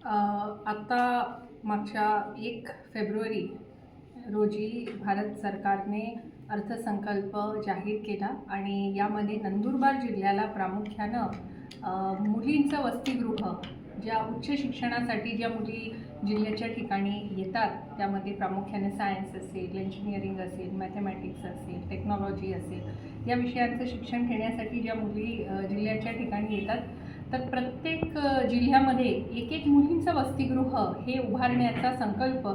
आता मागच्या 1 फेब्रुवारी रोजी भारत सरकारने अर्थसंकल्प जाहीर केला आणि यामध्ये नंदुरबार जिल्ह्याला प्रामुख्यानं मुलींचं वसतिगृह, ज्या उच्च शिक्षणासाठी ज्या मुली जिल्ह्याच्या ठिकाणी येतात, त्यामध्ये प्रामुख्याने सायन्स असेल, इंजिनिअरिंग असेल, मॅथमॅटिक्स असेल, टेक्नॉलॉजी असेल, या विषयांचं शिक्षण घेण्यासाठी ज्या मुली जिल्ह्याच्या ठिकाणी येतात, तर प्रत्येक जिल्ह्यामध्ये एक मुलींचं वसतिगृह हे उभारण्याचा संकल्प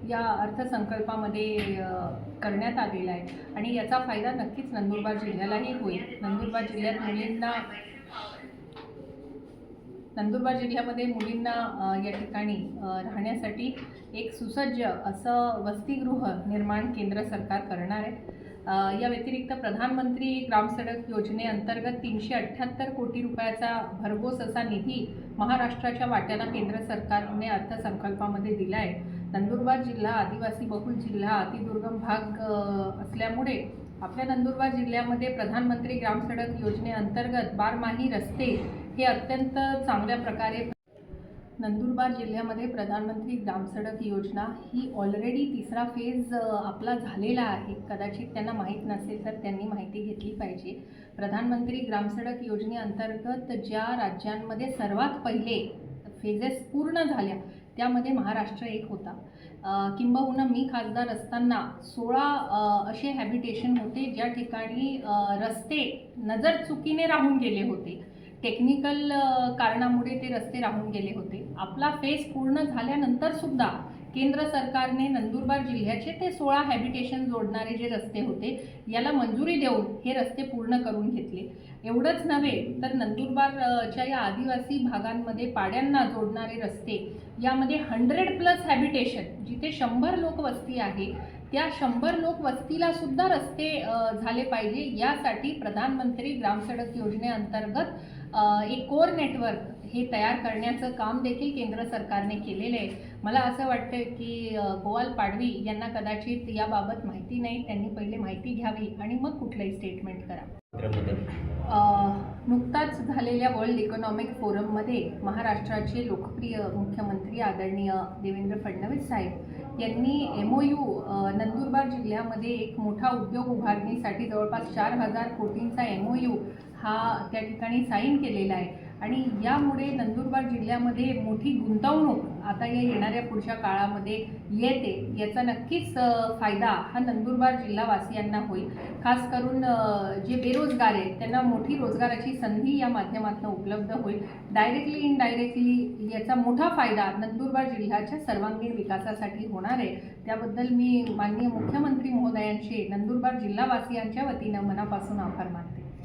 या अर्थसंकल्पामध्ये करण्यात आलेला आहे आणि याचा फायदा नक्कीच नंदुरबार जिल्ह्यालाही होईल. नंदुरबार जिल्ह्यामध्ये मुलींना या ठिकाणी राहण्यासाठी एक सुसज्ज असं वसतिगृह निर्माण केंद्र सरकार करणार आहे. या व्यतिरिक्त प्रधानमंत्री ग्रामसडक योजनेअंतर्गत 378 कोटी रुपयाचा भरघोस असा निधी महाराष्ट्राच्या वाट्याला केंद्र सरकारने अर्थसंकल्पामध्ये दिला आहे. नंदुरबार जिल्हा आदिवासी बहुल जिल्हा, अतिदुर्गम भाग असल्यामुळे आपल्या नंदुरबार जिल्ह्यामध्ये प्रधानमंत्री ग्रामसडक योजनेअंतर्गत बारमाही रस्ते हे अत्यंत चांगल्या प्रकारे नंदुरबार जिल्ह्यामध्ये प्रधानमंत्री ग्रामसडक योजना ही ऑलरेडी 3रा फेज आपला झालेला आहे. कदाचित त्यांना माहीत नसेल तर त्यांनी माहिती घेतली पाहिजे. प्रधानमंत्री ग्रामसडक योजनेअंतर्गत ज्या राज्यांमध्ये सर्वात पहिले फेजेस पूर्ण झाल्या त्यामध्ये महाराष्ट्र एक होता. किंबहुना मी खासदार असताना 16 असे हॅबिटेशन होते ज्या ठिकाणी रस्ते नजर चुकीने राहून गेले होते. टेक्निकल कारणामुळे ते रस्ते राहून गेले होते. आपला फेज पूर्ण झाल्यानंतर सुद्धा केंद्र सरकारने नंदुरबार जिल्ह्याचे ते 16 हॅबिटेशन जोडणारे जे रस्ते होते याला मंजुरी देऊन हे रस्ते पूर्ण करून घेतले. एवढंच नव्हे तर नंदुरबारच्या या आदिवासी भागांमध्ये पाड्यांना जोडणारे रस्ते यामध्ये 100+ हॅबिटेशन, जिथे 100 लोक वस्ती आहे त्या 100 लोक वस्तीला सुद्धा रस्ते झाले पाहिजे, यासाठी प्रधानमंत्री ग्रामसडक योजनेअंतर्गत एक कोर नेटवर्क हे तयार करण्याचं काम देखील केंद्र सरकारने केलेले आहे. मला असं वाटतं की गोवाल पाडवी यांना कदाचित याबाबत माहिती नाही. त्यांनी पहिले माहिती घ्यावी आणि मग कुठलंही स्टेटमेंट करावं. नुकताच झालेल्या वर्ल्ड इकॉनॉमिक फोरममध्ये महाराष्ट्राचे लोकप्रिय मुख्यमंत्री आदरणीय देवेंद्र फडणवीस साहेब यांनी MOU नंदुरबार जिल्ह्यामध्ये एक मोठा उद्योग उभारणीसाठी जवळपास 4000 कोटींचा MOU हा त्या ठिकाणी साईन केलेला आहे आणि यामुळे नंदुरबार जिल्ह्यामध्ये मोठी गुंतवणूक आता या येणाऱ्या पुढच्या काळामध्ये येते. याचा नक्कीच फायदा हा नंदुरबार जिल्हावासियांना होईल. खास करून जे बेरोजगार आहेत त्यांना मोठी रोजगाराची संधी या माध्यमातून उपलब्ध होईल. डायरेक्टली इनडायरेक्टली याचा मोठा फायदा नंदुरबार जिल्ह्याच्या सर्वांगीण विकासासाठी होणार आहे. त्याबद्दल मी माननीय मुख्यमंत्री महोदयांचे नंदुरबार जिल्हावासियांच्या वतीनं मनापासून आभार मानते.